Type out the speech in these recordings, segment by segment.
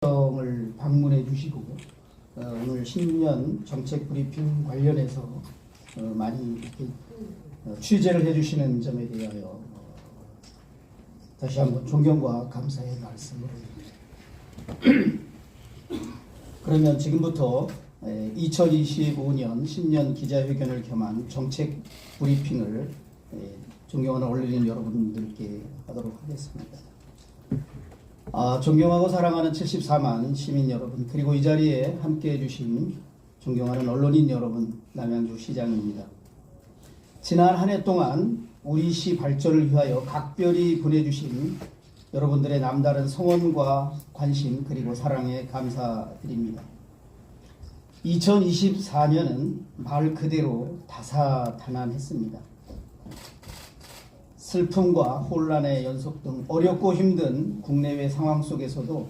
을 방문해 주시고 오늘 신년 정책 브리핑 관련해서 많이 이렇게 취재를 해주시는 점에 대하여 다시 한번 존경과 감사의 말씀을 드립니다. 그러면 지금부터 2025년 신년 기자회견을 겸한 정책 브리핑을 존경하는 언론인 여러분들께 하도록 하겠습니다. 존경하고 사랑하는 74만 시민 여러분, 그리고 이 자리에 함께해 주신 존경하는 언론인 여러분, 남양주 시장입니다. 지난 한 해 동안 우리 시 발전을 위하여 각별히 보내주신 여러분들의 남다른 성원과 관심 그리고 사랑에 감사드립니다. 2024년은 말 그대로 다사다난했습니다. 슬픔과 혼란의 연속 등 어렵고 힘든 국내외 상황 속에서도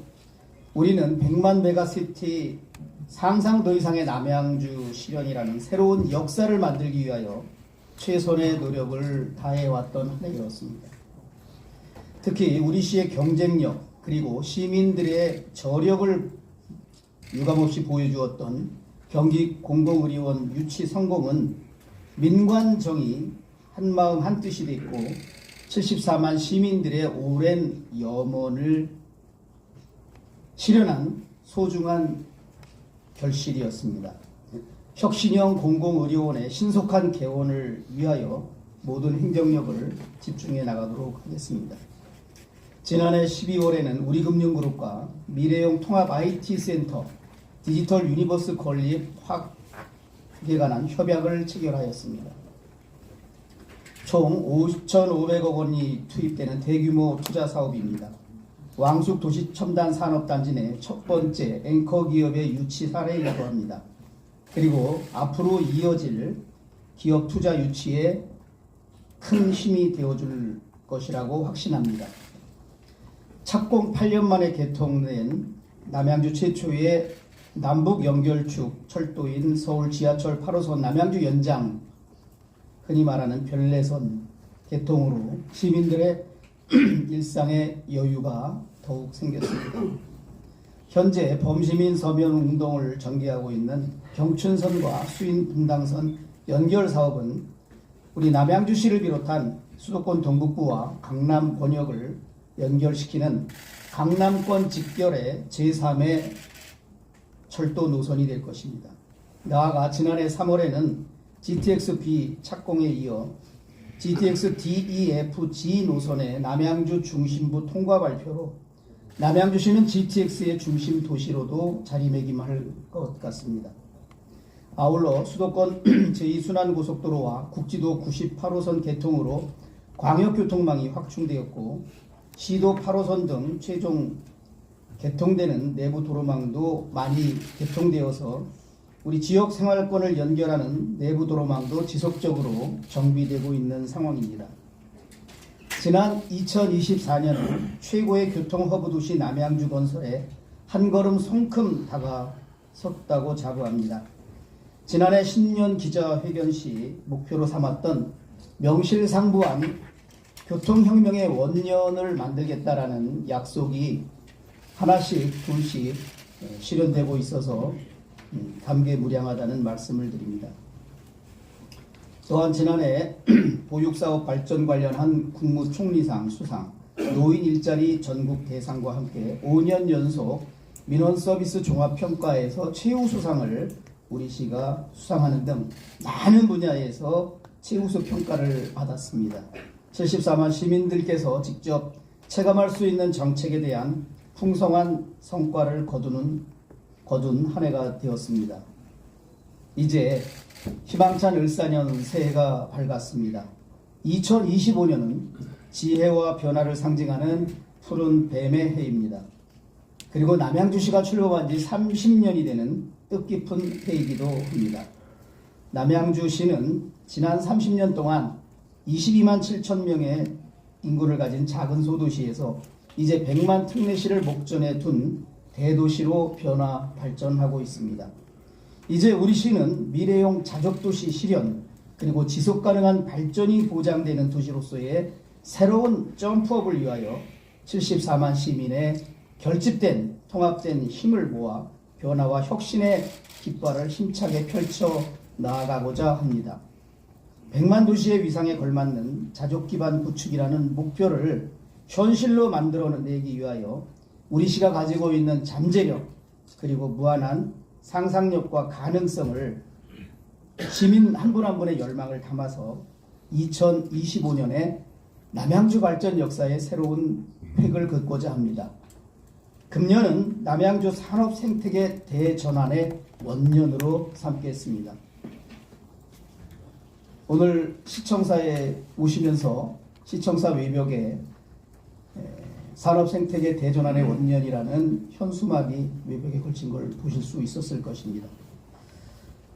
우리는 100만 메가시티 상상도 이상의 남양주 실현이라는 새로운 역사를 만들기 위하여 최선의 노력을 다해왔던 한 해였습니다. 특히 우리 시의 경쟁력 그리고 시민들의 저력을 유감없이 보여주었던 경기 공공의료원 유치 성공은 민관 정의 한마음 한뜻이 됐고 74만 시민들의 오랜 염원을 실현한 소중한 결실이었습니다. 혁신형 공공의료원의 신속한 개원을 위하여 모든 행정력을 집중해 나가도록 하겠습니다. 지난해 12월에는 우리금융그룹과 미래형 통합 IT센터 디지털 유니버스 건립 확대에 관한 협약을 체결하였습니다. 총 5,500억 원이 투입되는 대규모 투자 사업입니다. 왕숙 도시 첨단 산업단지 내 첫 번째 앵커 기업의 유치 사례이기도 합니다. 그리고 앞으로 이어질 기업 투자 유치에 큰 힘이 되어줄 것이라고 확신합니다. 착공 8년 만에 개통된 남양주 최초의 남북 연결축 철도인 서울 지하철 8호선 남양주 연장, 흔히 말하는 별내선 개통으로 시민들의 일상의 여유가 더욱 생겼습니다. 현재 범시민 서면 운동을 전개하고 있는 경춘선과 수인 분당선 연결 사업은 우리 남양주시를 비롯한 수도권 동북부와 강남 권역을 연결시키는 강남권 직결의 제3의 철도 노선이 될 것입니다. 나아가 지난해 3월에는 GTX-B 착공에 이어 GTX-DEFG 노선의 남양주 중심부 통과 발표로 남양주시는 GTX의 중심 도시로도 자리매김할 것 같습니다. 아울러 수도권 제2순환고속도로와 국지도 98호선 개통으로 광역교통망이 확충되었고 시도 8호선 등 최종 개통되는 내부 도로망도 많이 개통되어서 우리 지역 생활권을 연결하는 내부 도로망도 지속적으로 정비되고 있는 상황입니다. 지난 2024년은 최고의 교통 허브 도시 남양주 건설에 한 걸음 성큼 다가섰다고 자부합니다. 지난해 신년 기자회견 시 목표로 삼았던 명실상부한 교통혁명의 원년을 만들겠다라는 약속이 하나씩 둘씩 실현되고 있어서 감개무량하다는 말씀을 드립니다. 또한 지난해 보육사업 발전 관련한 국무총리상 수상, 노인 일자리 전국 대상과 함께 5년 연속 민원서비스 종합평가에서 최우수상을 우리 시가 수상하는 등 많은 분야에서 최우수 평가를 받았습니다. 74만 시민들께서 직접 체감할 수 있는 정책에 대한 풍성한 성과를 거둔 한 해가 되었습니다. 이제 희망찬 을사년 새해가 밝았습니다. 2025년은 지혜와 변화를 상징하는 푸른 뱀의 해입니다. 그리고 남양주시가 출범한 지 30년이 되는 뜻깊은 해이기도 합니다. 남양주시는 지난 30년 동안 22만 7천 명의 인구를 가진 작은 소도시에서 이제 100만 특례시를 목전에 둔 대도시로 변화 발전하고 있습니다. 이제 우리 시는 미래형 자족도시 실현 그리고 지속가능한 발전이 보장되는 도시로서의 새로운 점프업을 위하여 74만 시민의 결집된 통합된 힘을 모아 변화와 혁신의 깃발을 힘차게 펼쳐 나아가고자 합니다. 100만 도시의 위상에 걸맞는 자족 기반 구축이라는 목표를 현실로 만들어내기 위하여 우리 시가 가지고 있는 잠재력 그리고 무한한 상상력과 가능성을 시민 한 분 한 분의 열망을 담아서 2025년에 남양주 발전 역사의 새로운 획을 긋고자 합니다. 금년은 남양주 산업 생태계 대전환의 원년으로 삼겠습니다. 오늘 시청사에 오시면서 시청사 외벽에 산업 생태계 대전환의 원년이라는 현수막이 외벽에 걸친 걸 보실 수 있었을 것입니다.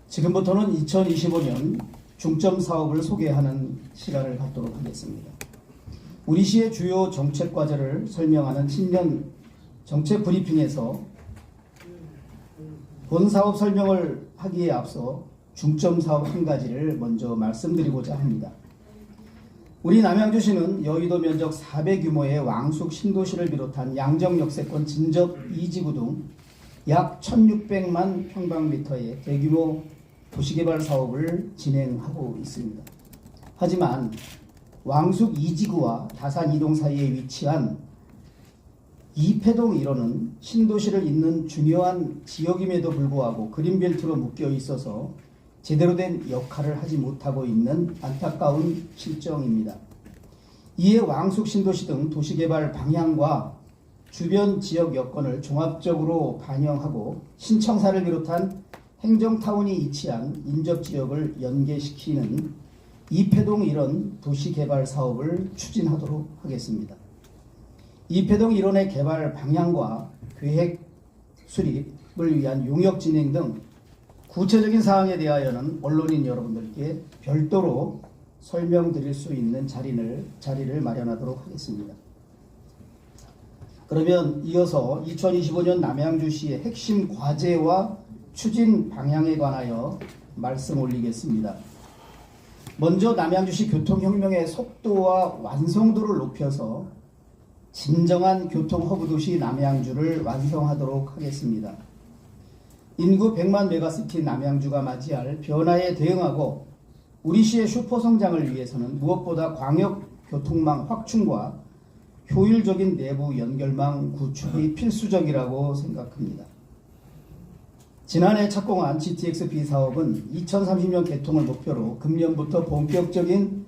지금부터는 2025년 중점 사업을 소개하는 시간을 갖도록 하겠습니다. 우리 시의 주요 정책 과제를 설명하는 신년 정책 브리핑에서 본 사업 설명을 하기에 앞서 중점 사업 한 가지를 먼저 말씀드리고자 합니다. 우리 남양주시는 여의도 면적 4배 규모의 왕숙 신도시를 비롯한 양정역세권 진접 2지구 등 약 1600만 평방미터의 대규모 도시개발 사업을 진행하고 있습니다. 하지만 왕숙 2지구와 다산 2동 사이에 위치한 이패동 1호는 신도시를 잇는 중요한 지역임에도 불구하고 그린벨트로 묶여 있어서 제대로 된 역할을 하지 못하고 있는 안타까운 실정입니다. 이에 왕숙 신도시 등 도시개발 방향과 주변 지역 여건을 종합적으로 반영하고 신청사를 비롯한 행정타운이 위치한 인접지역을 연계시키는 이패동 1원 도시개발 사업을 추진하도록 하겠습니다. 이패동 1원의 개발 방향과 계획 수립을 위한 용역 진행 등 구체적인 사항에 대하여는 언론인 여러분들께 별도로 설명드릴 수 있는 자리를 마련하도록 하겠습니다. 그러면 이어서 2025년 남양주시의 핵심 과제와 추진 방향에 관하여 말씀 올리겠습니다. 먼저 남양주시 교통혁명의 속도와 완성도를 높여서 진정한 교통허브 도시 남양주를 완성하도록 하겠습니다. 인구 100만 메가시티 남양주가 맞이할 변화에 대응하고 우리 시의 슈퍼 성장을 위해서는 무엇보다 광역 교통망 확충과 효율적인 내부 연결망 구축이 필수적이라고 생각합니다. 지난해 착공한 GTX-B 사업은 2030년 개통을 목표로 금년부터 본격적인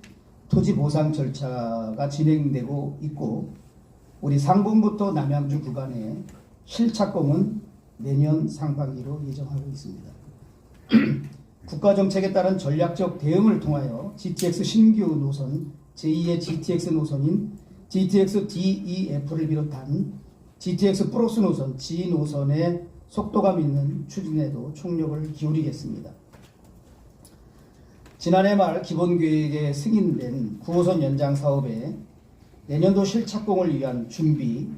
토지 보상 절차가 진행되고 있고 우리 상봉부터 남양주 구간의 실착공은 내년 상반기로 예정하고 있습니다. 국가정책에 따른 전략적 대응을 통하여 GTX 신규 노선, 제2의 GTX 노선인 GTX DEF를 비롯한 GTX 플러스 노선, G 노선의 속도감 있는 추진에도 총력을 기울이겠습니다. 지난해 말 기본계획에 승인된 9호선 연장 사업에 내년도 실착공을 위한 준비,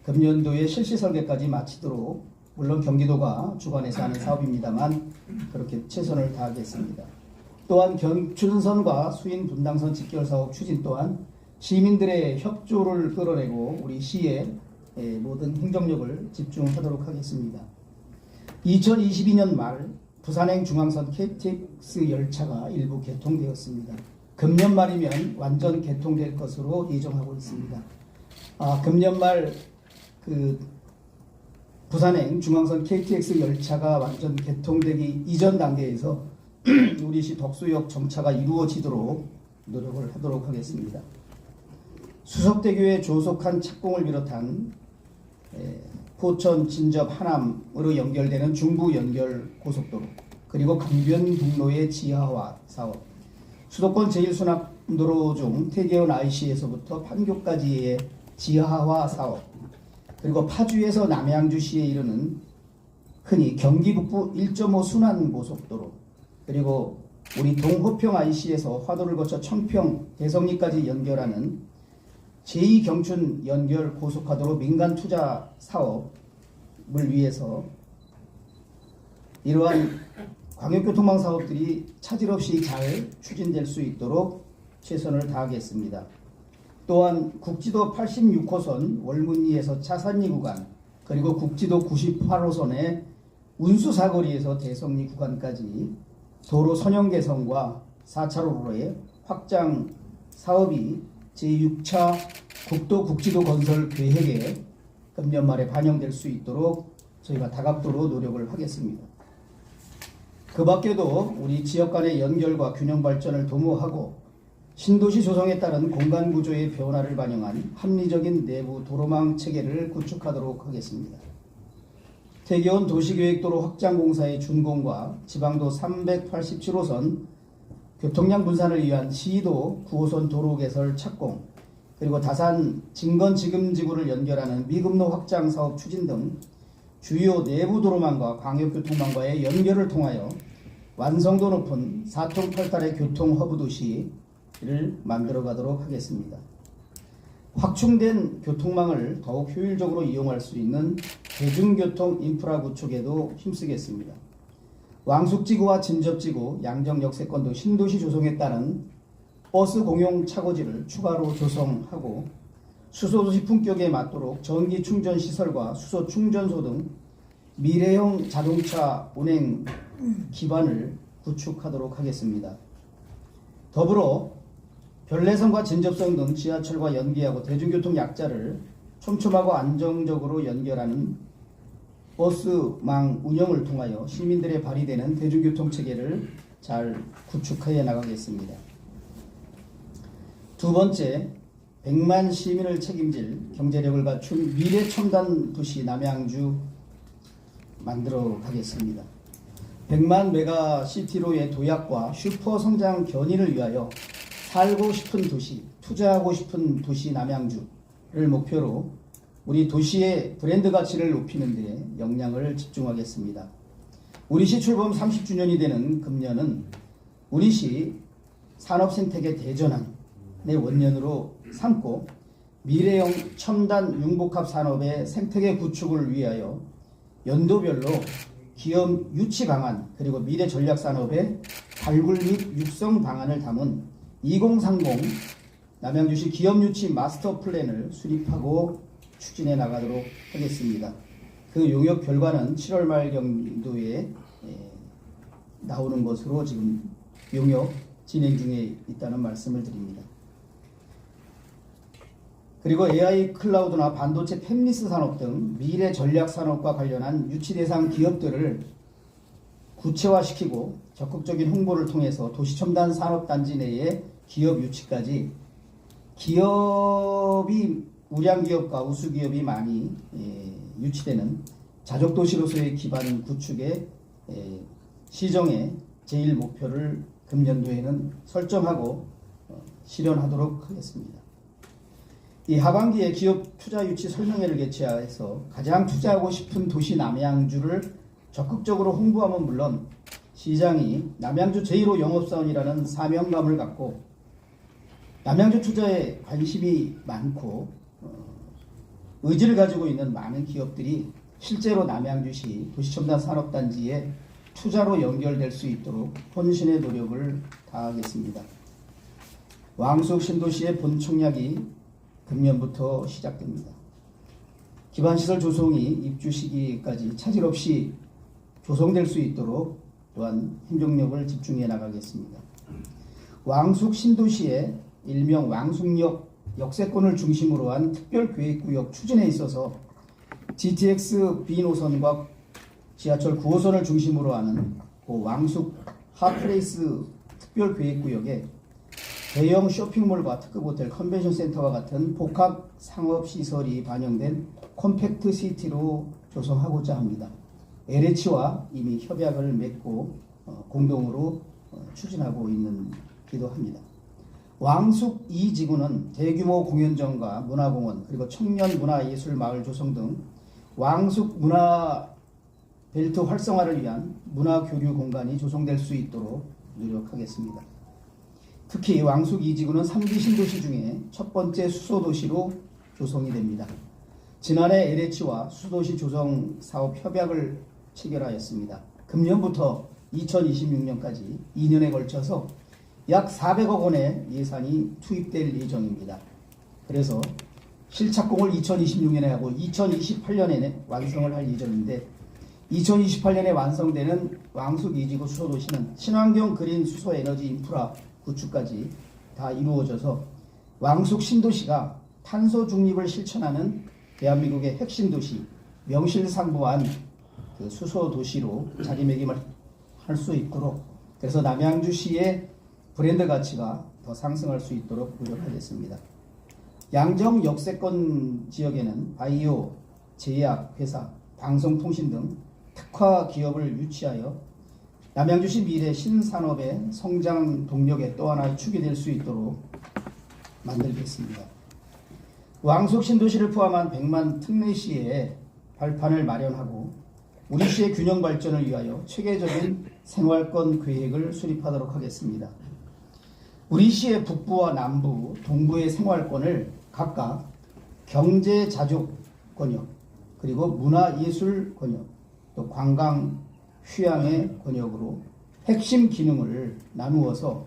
금년도에 실시 설계까지 마치도록 물론 경기도가 주관해서 하는 사업입니다만 그렇게 최선을 다하겠습니다. 또한 경춘선과 수인 분당선 직결 사업 추진 또한 시민들의 협조를 끌어내고 우리 시의 모든 행정력을 집중하도록 하겠습니다. 2022년 말 부산행 중앙선 KTX 열차가 일부 개통되었습니다. 금년 말이면 완전 개통될 것으로 예정하고 있습니다. 금년 말 부산행 중앙선 KTX 열차가 완전 개통되기 이전 단계에서 우리 시 덕수역 정차가 이루어지도록 노력을 하도록 하겠습니다. 수석대교의 조속한 착공을 비롯한 포천, 진접, 하남으로 연결되는 중부 연결 고속도로 그리고 강변북로의 지하화 사업, 수도권 제1순환도로 중 태계원 IC에서부터 판교까지의 지하화 사업, 그리고 파주에서 남양주시에 이르는 흔히 경기 북부 1.5 순환고속도로, 그리고 우리 동호평 IC에서 화도를 거쳐 청평, 대성리까지 연결하는 제2경춘 연결 고속화도로 민간 투자 사업을 위해서 이러한 광역교통망 사업들이 차질 없이 잘 추진될 수 있도록 최선을 다하겠습니다. 또한 국지도 86호선 월문리에서 차산리 구간, 그리고 국지도 98호선의 운수사거리에서 대성리 구간까지 도로 선형 개선과 4차로로의 확장 사업이 제6차 국도 국지도 건설 계획에 금년 말에 반영될 수 있도록 저희가 다각도로 노력을 하겠습니다. 그 밖에도 우리 지역 간의 연결과 균형 발전을 도모하고 신도시 조성에 따른 공간 구조의 변화를 반영한 합리적인 내부 도로망 체계를 구축하도록 하겠습니다. 태계원 도시계획도로 확장공사의 준공과 지방도 387호선 교통량 분산을 위한 시도 9호선 도로 개설 착공, 그리고 다산 진건지금지구를 연결하는 미금로 확장 사업 추진 등 주요 내부 도로망과 광역교통망과의 연결을 통하여 완성도 높은 4통 8탈의 교통 허브 도시를 만들어 가도록 하겠습니다. 확충된 교통망을 더욱 효율적으로 이용할 수 있는 대중교통 인프라 구축에도 힘쓰겠습니다. 왕숙지구와 진접지구, 양정역세권 등 신도시 조성에 따른 버스 공용 차고지를 추가로 조성하고 수소도시 품격에 맞도록 전기 충전 시설과 수소 충전소 등 미래형 자동차 운행 기반을 구축하도록 하겠습니다. 더불어 별내선과 진접성 등 지하철과 연계하고 대중교통 약자를 촘촘하고 안정적으로 연결하는 버스망 운영을 통하여 시민들의 발휘되는 대중교통 체계를 잘 구축해 나가겠습니다. 두 번째, 100만 시민을 책임질 경제력을 갖춘 미래첨단 도시 남양주 만들어 가겠습니다. 100만 메가시티로의 도약과 슈퍼 성장 견인을 위하여 살고 싶은 도시, 투자하고 싶은 도시 남양주를 목표로 우리 도시의 브랜드 가치를 높이는 데 역량을 집중하겠습니다. 우리시 출범 30주년이 되는 금년은 우리시 산업생태계 대전환의 원년으로 삼고 미래형 첨단 융복합 산업의 생태계 구축을 위하여 연도별로 기업 유치 방안 그리고 미래 전략 산업의 발굴 및 육성 방안을 담은 2030 남양주시 기업 유치 마스터 플랜을 수립하고 추진해 나가도록 하겠습니다. 그 용역 결과는 7월 말 경도에 나오는 것으로 지금 용역 진행 중에 있다는 말씀을 드립니다. 그리고 AI 클라우드나 반도체 팹리스 산업 등 미래 전략 산업과 관련한 유치 대상 기업들을 구체화시키고 적극적인 홍보를 통해서 도시첨단 산업단지 내의 기업 유치까지 기업이 우량기업과 우수기업이 많이 유치되는 자족도시로서의 기반 구축에 시정의 제일 목표를 금년도에는 설정하고 실현하도록 하겠습니다. 이 하반기에 기업 투자 유치 설명회를 개최해서 가장 투자하고 싶은 도시 남양주를 적극적으로 홍보하면 물론 시장이 남양주 제1호 영업사원이라는 사명감을 갖고 남양주 투자에 관심이 많고 의지를 가지고 있는 많은 기업들이 실제로 남양주시 도시첨단 산업단지에 투자로 연결될 수 있도록 혼신의 노력을 다하겠습니다. 왕숙 신도시의 본청약이 금년부터 시작됩니다. 기반시설 조성이 입주 시기까지 차질 없이 조성될 수 있도록 또한 행정력을 집중해 나가겠습니다. 왕숙 신도시의 일명 왕숙역 역세권을 중심으로 한 특별계획구역 추진에 있어서 GTX B 노선과 지하철 9호선을 중심으로 하는 왕숙 핫플레이스 특별계획구역에 대형 쇼핑몰과 특급 호텔, 컨벤션 센터와 같은 복합 상업시설이 반영된 컴팩트 시티로 조성하고자 합니다. LH와 이미 협약을 맺고 공동으로 추진하고 있기도 합니다. 왕숙 2지구는 대규모 공연장과 문화공원 그리고 청년 문화예술마을 조성 등 왕숙 문화벨트 활성화를 위한 문화교류 공간이 조성될 수 있도록 노력하겠습니다. 특히 왕숙 2지구는 3기 신도시 중에 첫 번째 수소도시로 조성이 됩니다. 지난해 LH와 수소도시 조성 사업 협약을 체결하였습니다. 금년부터 2026년까지 2년에 걸쳐서 약 400억 원의 예산이 투입될 예정입니다. 그래서 실착공을 2026년에 하고 2028년에 완성을 할 예정인데 2028년에 완성되는 왕숙 2지구 수소도시는 친환경 그린 수소 에너지 인프라 구축까지 다 이루어져서 왕숙 신도시가 탄소 중립을 실천하는 대한민국의 핵심 도시, 명실상부한 그 수소 도시로 자리매김을 할 수 있도록, 그래서 남양주시의 브랜드 가치가 더 상승할 수 있도록 노력하겠습니다. 양정 역세권 지역에는 바이오, 제약 회사, 방송통신 등 특화 기업을 유치하여 남양주시 미래 신산업의 성장 동력의 또 하나의 축이 될 수 있도록 만들겠습니다. 왕숙 신도시를 포함한 100만 특례시에 발판을 마련하고 우리 시의 균형 발전을 위하여 체계적인 생활권 계획을 수립하도록 하겠습니다. 우리 시의 북부와 남부, 동부의 생활권을 각각 경제 자족 권역, 그리고 문화예술 권역, 또 관광 휴양의 권역으로 핵심 기능을 나누어서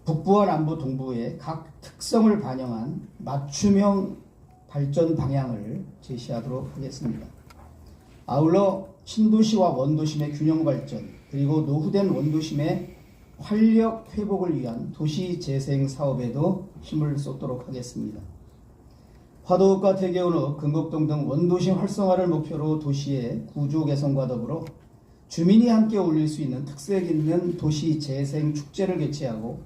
북부와 남부, 동부의 각 특성을 반영한 맞춤형 발전 방향을 제시하도록 하겠습니다. 아울러 신도시와 원도심의 균형 발전, 그리고 노후된 원도심의 활력 회복을 위한 도시 재생 사업에도 힘을 쏟도록 하겠습니다. 화도읍과 대개원읍, 금곡동 등 원도시 활성화를 목표로 도시의 구조 개선과 더불어 주민이 함께 어울릴 수 있는 특색 있는 도시 재생 축제를 개최하고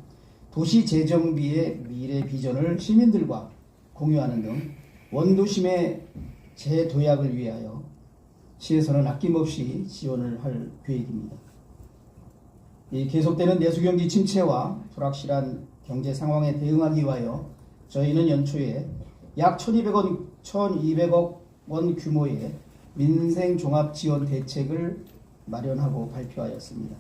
도시 재정비의 미래 비전을 시민들과 공유하는 등 원도심의 재도약을 위하여 시에서는 아낌없이 지원을 할 계획입니다. 이 계속되는 내수경기 침체와 불확실한 경제 상황에 대응하기 위하여 저희는 연초에 약 1200억 원 규모의 민생종합지원 대책을 마련하고 발표하였습니다.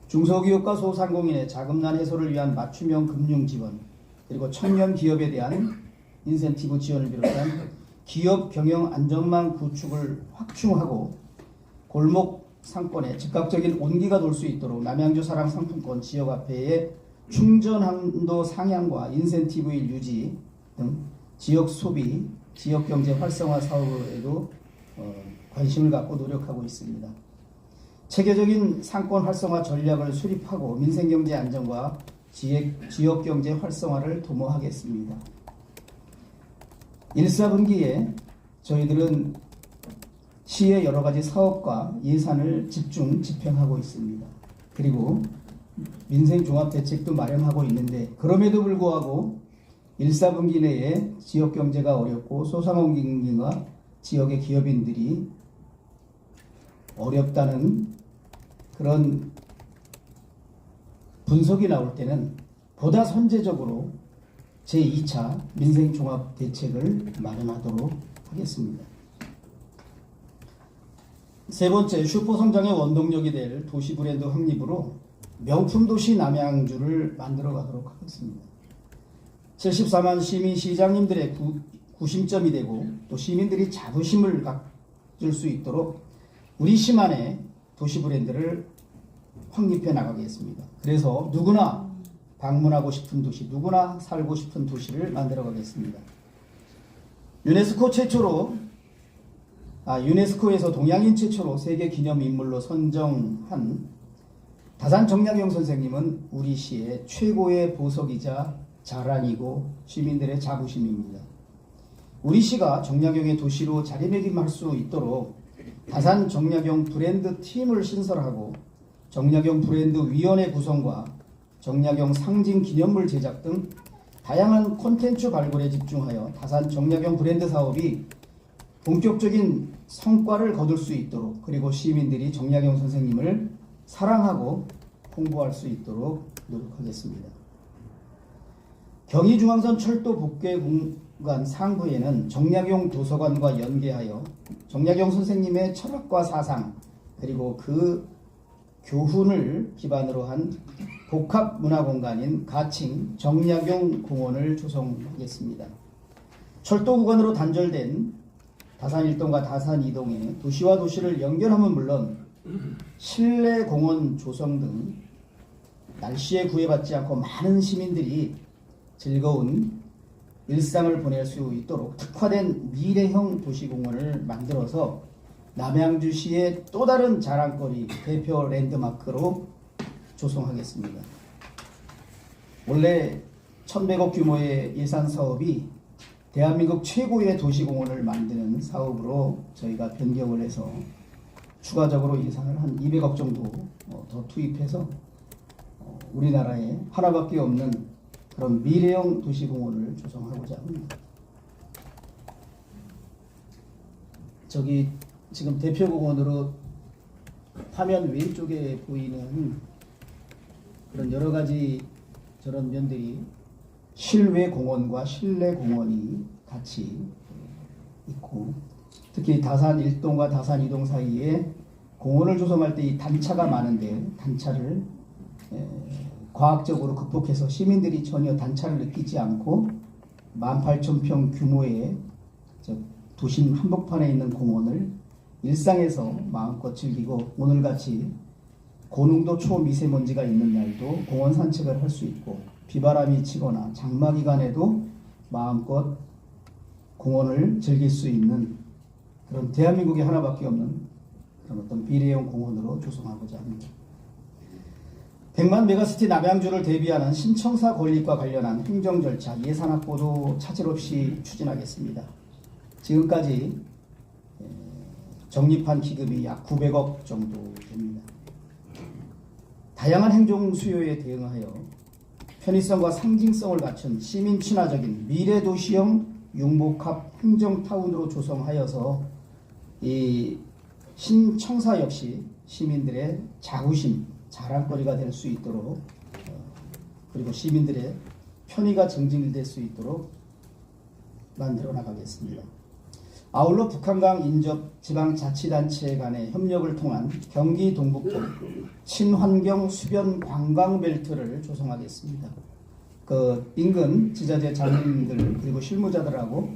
중소기업과 소상공인의 자금난 해소를 위한 맞춤형 금융지원, 그리고 청년 기업에 대한 인센티브 지원을 비롯한 기업 경영 안전망 구축을 확충하고 골목 상권에 즉각적인 온기가 돌 수 있도록 남양주 사랑 상품권 지역화폐의 충전한도 상향과 인센티브의 유지 등 지역 소비, 지역 경제 활성화 사업에도 관심을 갖고 노력하고 있습니다. 체계적인 상권 활성화 전략을 수립하고 민생경제 안정과 지역 경제 활성화를 도모하겠습니다. 1사분기에 저희들은 시의 여러 가지 사업과 예산을 집중 집행하고 있습니다. 그리고 민생종합대책도 마련하고 있는데 그럼에도 불구하고 1사분기 내에 지역 경제가 어렵고 소상공인과 지역의 기업인들이 어렵다는 그런 분석이 나올 때는 보다 선제적으로 제2차 민생종합대책을 마련하도록 하겠습니다. 세 번째, 슈퍼성장의 원동력이 될 도시 브랜드 확립으로 명품도시 남양주를 만들어 가도록 하겠습니다. 74만 시민 시장님들의 구심점이 되고 또 시민들이 자부심을 가질 수 있도록 우리 시만의 도시 브랜드를 확립해 나가겠습니다. 그래서 누구나 방문하고 싶은 도시, 누구나 살고 싶은 도시를 만들어 가겠습니다. 유네스코에서 동양인 최초로 세계 기념 인물로 선정한 다산 정약용 선생님은 우리 시의 최고의 보석이자 자랑이고 시민들의 자부심입니다. 우리 시가 정약용의 도시로 자리매김할 수 있도록 다산 정약용 브랜드 팀을 신설하고 정약용 브랜드 위원회 구성과 정약용 상징 기념물 제작 등 다양한 콘텐츠 발굴에 집중하여 다산 정약용 브랜드 사업이 본격적인 성과를 거둘 수 있도록, 그리고 시민들이 정약용 선생님을 사랑하고 홍보할 수 있도록 노력하겠습니다. 경의중앙선 철도 복개 공간 상부에는 정약용 도서관과 연계하여 정약용 선생님의 철학과 사상, 그리고 그 교훈을 기반으로 한 복합문화공간인 가칭 정약용 공원을 조성하겠습니다. 철도 구간으로 단절된 다산 1동과 다산 2동의 도시와 도시를 연결함은 물론 실내 공원 조성 등 날씨에 구애받지 않고 많은 시민들이 즐거운 일상을 보낼 수 있도록 특화된 미래형 도시공원을 만들어서 남양주시의 또 다른 자랑거리 대표 랜드마크로 조성하겠습니다. 원래 1100억 규모의 예산 사업이 대한민국 최고의 도시공원을 만드는 사업으로 저희가 변경을 해서 추가적으로 예산을 한 200억 정도 더 투입해서 우리나라에 하나밖에 없는 그런 미래형 도시공원을 조성하고자 합니다. 저기 지금 대표공원으로 화면 왼쪽에 보이는 그런 여러 가지 저런 면들이 실외 공원과 실내 공원이 같이 있고, 특히 다산 1동과 다산 2동 사이에 공원을 조성할 때 이 단차가 많은데 단차를 과학적으로 극복해서 시민들이 전혀 단차를 느끼지 않고 18,000평 규모의 도심 한복판에 있는 공원을 일상에서 마음껏 즐기고, 오늘같이 고농도 초미세먼지가 있는 날도 공원 산책을 할 수 있고, 비바람이 치거나 장마 기간에도 마음껏 공원을 즐길 수 있는 그런 대한민국에 하나밖에 없는 그런 어떤 미래형 공원으로 조성하고자 합니다. 100만 메가시티 남양주를 대비하는 신청사 건립과 관련한 행정 절차, 예산 확보도 차질 없이 추진하겠습니다. 지금까지 적립한 기금이 약 900억 정도 됩니다. 다양한 행정 수요에 대응하여 편의성과 상징성을 갖춘 시민 친화적인 미래도시형 융복합 행정타운으로 조성하여서 이 신청사 역시 시민들의 자부심, 자랑거리가 될 수 있도록, 그리고 시민들의 편의가 증진될 수 있도록 만들어 나가겠습니다. 아울러 북한강 인접 지방자치단체 간의 협력을 통한 경기 동북부 친환경 수변 관광벨트를 조성하겠습니다. 그 인근 지자체 장님들 그리고 실무자들하고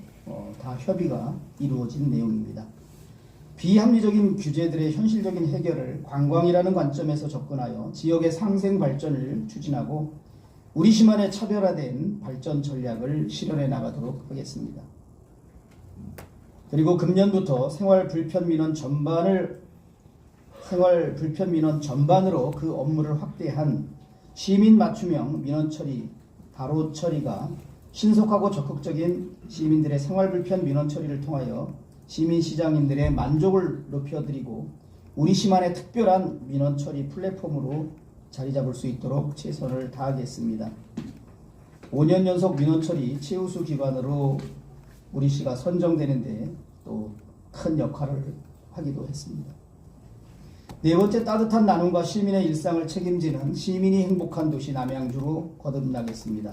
다 협의가 이루어진 내용입니다. 비합리적인 규제들의 현실적인 해결을 관광이라는 관점에서 접근하여 지역의 상생 발전을 추진하고 우리시만의 차별화된 발전 전략을 실현해 나가도록 하겠습니다. 그리고 금년부터 생활 불편 민원 전반으로 그 업무를 확대한 시민 맞춤형 민원 처리, 바로 처리가 신속하고 적극적인 시민들의 생활 불편 민원 처리를 통하여 시민 시장님들의 만족을 높여드리고 우리시만의 특별한 민원 처리 플랫폼으로 자리 잡을 수 있도록 최선을 다하겠습니다. 5년 연속 민원 처리 최우수 기관으로 우리시가 선정되는데 또 큰 역할을 하기도 했습니다. 네 번째, 따뜻한 나눔과 시민의 일상을 책임지는 시민이 행복한 도시 남양주로 거듭나겠습니다.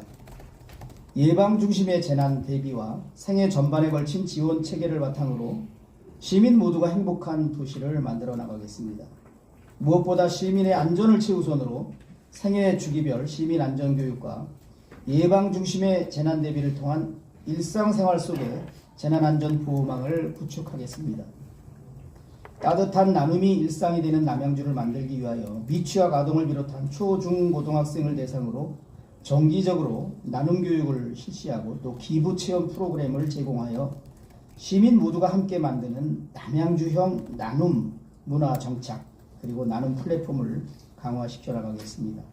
예방 중심의 재난 대비와 생애 전반에 걸친 지원 체계를 바탕으로 시민 모두가 행복한 도시를 만들어 나가겠습니다. 무엇보다 시민의 안전을 최우선으로 생애 주기별 시민 안전교육과 예방 중심의 재난 대비를 통한 일상생활 속에 재난안전보호망을 구축하겠습니다. 따뜻한 나눔이 일상이 되는 남양주를 만들기 위하여 미취학 아동을 비롯한 초, 중, 고등학생을 대상으로 정기적으로 나눔 교육을 실시하고 또 기부 체험 프로그램을 제공하여 시민 모두가 함께 만드는 남양주형 나눔 문화 정착 그리고 나눔 플랫폼을 강화시켜 나가겠습니다.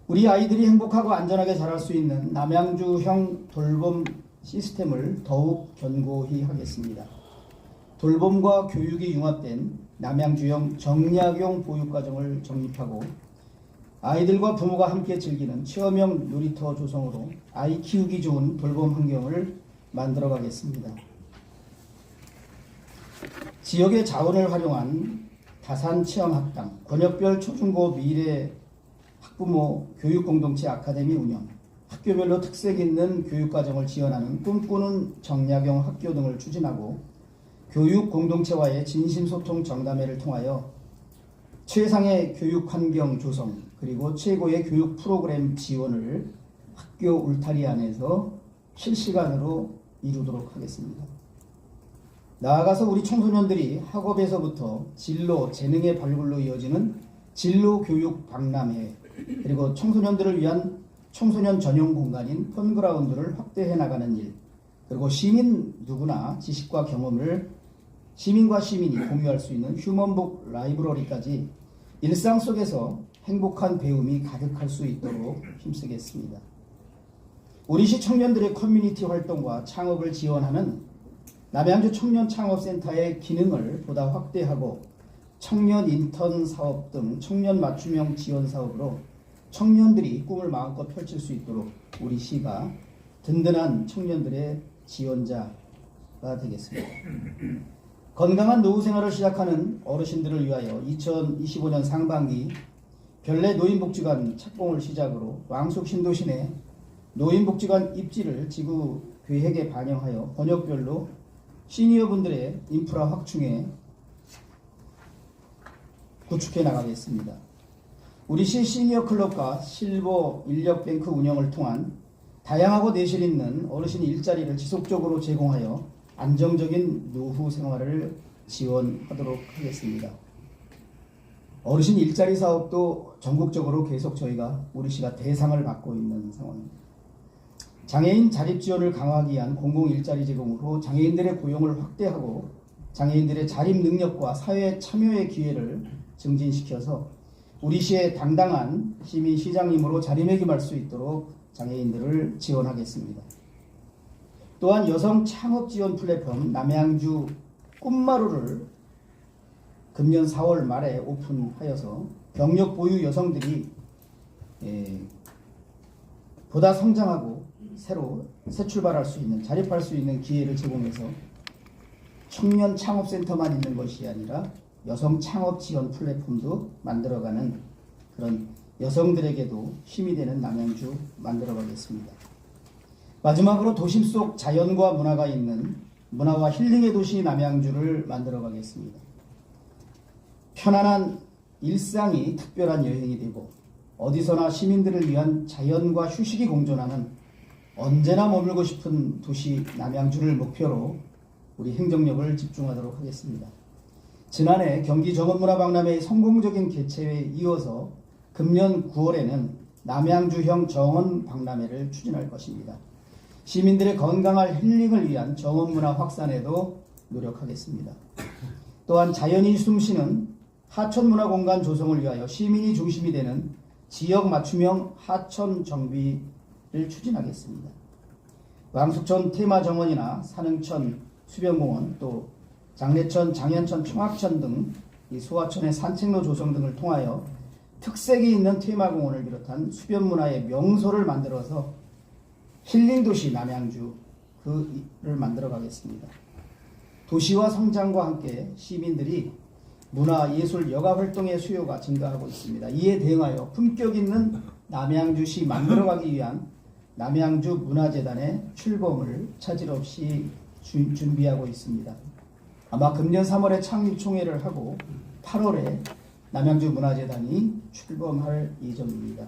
우리 아이들이 행복하고 안전하게 자랄 수 있는 남양주형 돌봄 시스템을 더욱 견고히 하겠습니다. 돌봄과 교육이 융합된 남양주형 정약용 보육과정을 정립하고 아이들과 부모가 함께 즐기는 체험형 놀이터 조성으로 아이 키우기 좋은 돌봄 환경을 만들어 가겠습니다. 지역의 자원을 활용한 다산 체험학당, 권역별 초중고 미래 학부모 교육공동체 아카데미 운영, 학교별로 특색 있는 교육과정을 지원하는 꿈꾸는 정약용 학교 등을 추진하고 교육공동체와의 진심소통 정담회를 통하여 최상의 교육환경 조성 그리고 최고의 교육 프로그램 지원을 학교 울타리 안에서 실시간으로 이루도록 하겠습니다. 나아가서 우리 청소년들이 학업에서부터 진로, 재능의 발굴로 이어지는 진로교육 박람회 그리고 청소년들을 위한 청소년 전용 공간인 펀그라운드를 확대해 나가는 일, 그리고 시민 누구나 지식과 경험을 시민과 시민이 공유할 수 있는 휴먼북 라이브러리까지 일상 속에서 행복한 배움이 가득할 수 있도록 힘쓰겠습니다. 우리시 청년들의 커뮤니티 활동과 창업을 지원하는 남양주 청년창업센터의 기능을 보다 확대하고 청년 인턴 사업 등 청년 맞춤형 지원 사업으로 청년들이 꿈을 마음껏 펼칠 수 있도록 우리 시가 든든한 청년들의 지원자가 되겠습니다. 건강한 노후 생활을 시작하는 어르신들을 위하여 2025년 상반기 별내 노인복지관 착공을 시작으로 왕숙 신도시 노인복지관 입지를 지구 계획에 반영하여 번역별로 시니어분들의 인프라 확충에 구축해 나가겠습니다. 우리시 시니어 클럽과 실버 인력뱅크 운영을 통한 다양하고 내실 있는 어르신 일자리를 지속적으로 제공하여 안정적인 노후 생활을 지원하도록 하겠습니다. 어르신 일자리 사업도 전국적으로 계속 저희가 우리시가 대상을 받고 있는 상황입니다. 장애인 자립 지원을 강화하기 위한 공공 일자리 제공으로 장애인들의 고용을 확대하고 장애인들의 자립 능력과 사회 참여의 기회를 증진시켜서 우리시의 당당한 시민 시장님으로 자리매김할 수 있도록 장애인들을 지원하겠습니다. 또한 여성 창업 지원 플랫폼 남양주 꿈마루를 금년 4월 말에 오픈하여서 경력 보유 여성들이 보다 성장하고 새로 새 출발할 수 있는 자립할 수 있는 기회를 제공해서 청년 창업센터만 있는 것이 아니라 여성 창업 지원 플랫폼도 만들어가는 그런 여성들에게도 힘이 되는 남양주 만들어가겠습니다. 마지막으로 도심 속 자연과 문화가 있는 문화와 힐링의 도시 남양주를 만들어가겠습니다. 편안한 일상이 특별한 여행이 되고 어디서나 시민들을 위한 자연과 휴식이 공존하는 언제나 머물고 싶은 도시 남양주를 목표로 우리 행정력을 집중하도록 하겠습니다. 지난해 경기 정원문화박람회의 성공적인 개최에 이어서 금년 9월에는 남양주형 정원박람회를 추진할 것입니다. 시민들의 건강한 힐링을 위한 정원문화 확산에도 노력하겠습니다. 또한 자연이 숨쉬는 하천문화공간 조성을 위하여 시민이 중심이 되는 지역 맞춤형 하천 정비를 추진하겠습니다. 왕숙천 테마정원이나 산흥천 수변공원, 또 장례천, 장현천, 청학천 등 이 소하천의 산책로 조성 등을 통하여 특색이 있는 테마공원을 비롯한 수변문화의 명소를 만들어서 힐링도시 남양주 그를 만들어 가겠습니다. 도시와 성장과 함께 시민들이 문화, 예술, 여가 활동의 수요가 증가하고 있습니다. 이에 대응하여 품격 있는 남양주시 만들어가기 위한 남양주 문화재단의 출범을 차질 없이 준비하고 있습니다. 아마 금년 3월에 창립총회를 하고 8월에 남양주 문화재단이 출범할 예정입니다.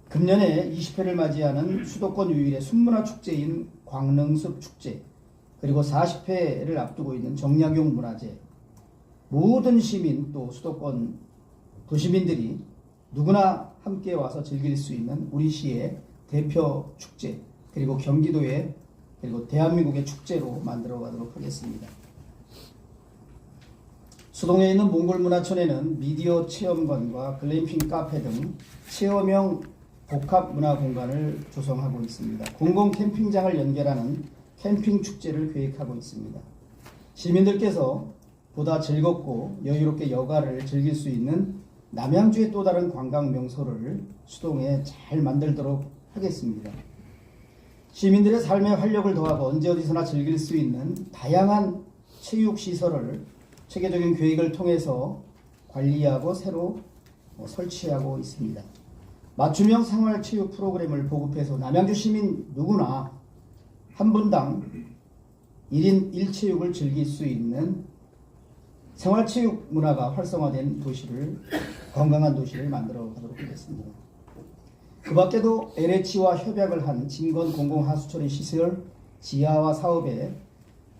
금년에 20회를 맞이하는 수도권 유일의 순문화축제인 광릉숲 축제, 그리고 40회를 앞두고 있는 정약용 문화제, 모든 시민 또 수도권 도시민들이 누구나 함께 와서 즐길 수 있는 우리 시의 대표 축제, 그리고 경기도의 그리고 대한민국의 축제로 만들어 가도록 하겠습니다. 수동에 있는 몽골문화촌에는 미디어 체험관과 글램핑 카페 등 체험형 복합문화공간을 조성하고 있습니다. 공공 캠핑장을 연결하는 캠핑 축제를 계획하고 있습니다. 시민들께서 보다 즐겁고 여유롭게 여가를 즐길 수 있는 남양주의 또 다른 관광 명소를 수동에 잘 만들도록 하겠습니다. 시민들의 삶의 활력을 더하고 언제 어디서나 즐길 수 있는 다양한 체육시설을 체계적인 계획을 통해서 관리하고 새로 설치하고 있습니다. 맞춤형 생활체육 프로그램을 보급해서 남양주 시민 누구나 한 분당 1인 1체육을 즐길 수 있는 생활체육 문화가 활성화된 도시를, 건강한 도시를 만들어 가도록 하겠습니다. 그 밖에도 LH와 협약을 한 진건 공공하수처리 시설 지하화 사업의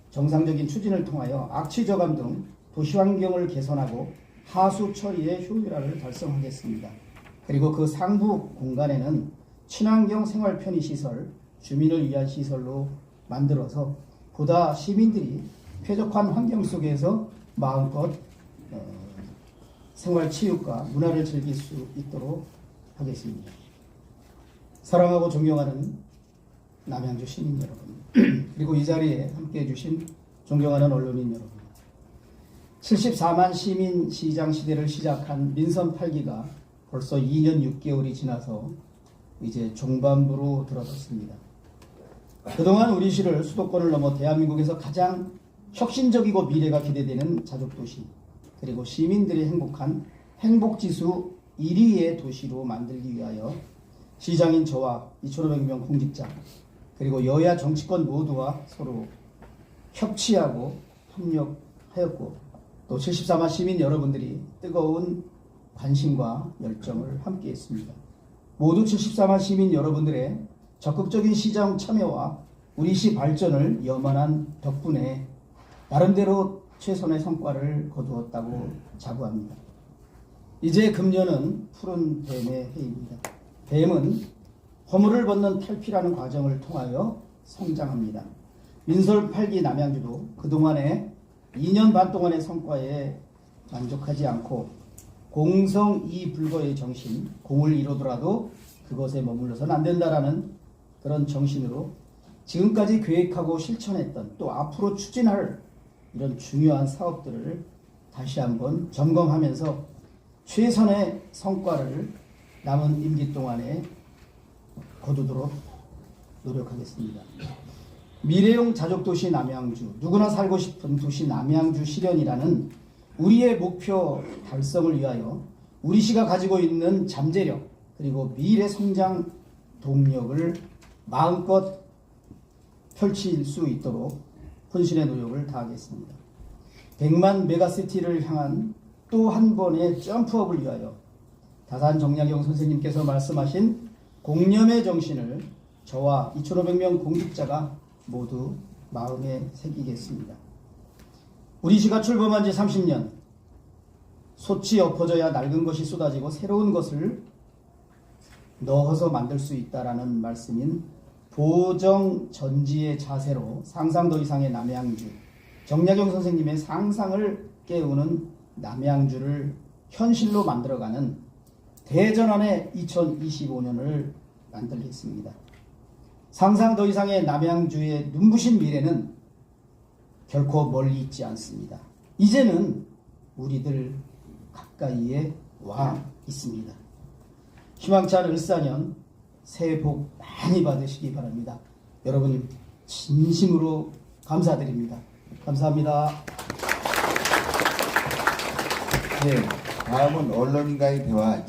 정상적인 추진을 통하여 악취 저감 등 도시 환경을 개선하고 하수 처리의 효율화를 달성하겠습니다. 그리고 그 상부 공간에는 친환경 생활 편의 시설, 주민을 위한 시설로 만들어서 보다 시민들이 쾌적한 환경 속에서 마음껏 생활 치유과 문화를 즐길 수 있도록 하겠습니다. 사랑하고 존경하는 남양주 시민 여러분, 그리고 이 자리에 함께해 주신 존경하는 언론인 여러분, 74만 시민 시장 시대를 시작한 민선 8기가 벌써 2년 6개월이 지나서 이제 종반부로 들어섰습니다. 그동안 우리 시를 수도권을 넘어 대한민국에서 가장 혁신적이고 미래가 기대되는 자족도시, 그리고 시민들이 행복한 행복지수 1위의 도시로 만들기 위하여 시장인 저와 2,500명 공직자, 그리고 여야 정치권 모두와 서로 협치하고 협력하였고, 또 74만 시민 여러분들이 뜨거운 관심과 열정을 함께했습니다. 모두 74만 시민 여러분들의 적극적인 시장 참여와 우리 시 발전을 염원한 덕분에 나름대로 최선의 성과를 거두었다고 자부합니다. 이제 금년은 푸른 뱀의 해입니다. 뱀은 허물을 벗는 탈피라는 과정을 통하여 성장합니다. 민설 8기 남양주도 그동안의 2년 반 동안의 성과에 만족하지 않고 공성이불거의 정신, 공을 이루더라도 그것에 머물러서는 안 된다라는 그런 정신으로 지금까지 계획하고 실천했던, 또 앞으로 추진할 이런 중요한 사업들을 다시 한번 점검하면서 최선의 성과를 남은 임기 동안에 거두도록 노력하겠습니다. 미래용 자족도시 남양주, 누구나 살고 싶은 도시 남양주 실현이라는 우리의 목표 달성을 위하여 우리 시가 가지고 있는 잠재력, 그리고 미래 성장 동력을 마음껏 펼칠 수 있도록 혼신의 노력을 다하겠습니다. 100만 메가시티를 향한 또 한 번의 점프업을 위하여 다산 정약용 선생님께서 말씀하신 공념의 정신을 저와 2,500명 공직자가 모두 마음에 새기겠습니다. 우리 시가 출범한 지 30년, 솟이 엎어져야 낡은 것이 쏟아지고 새로운 것을 넣어서 만들 수 있다라는 말씀인 보정전지의 자세로 상상도 이상의 남양주, 정약용 선생님의 상상을 깨우는 남양주를 현실로 만들어가는 대전환의 2025년을 만들겠습니다. 상상도 이상의 남양주의 눈부신 미래는 결코 멀리 있지 않습니다. 이제는 우리들 가까이에 와 있습니다. 희망찬 을사년 새해 복 많이 받으시기 바랍니다. 여러분 진심으로 감사드립니다. 감사합니다. 네, 다음은 언론인과의 대화.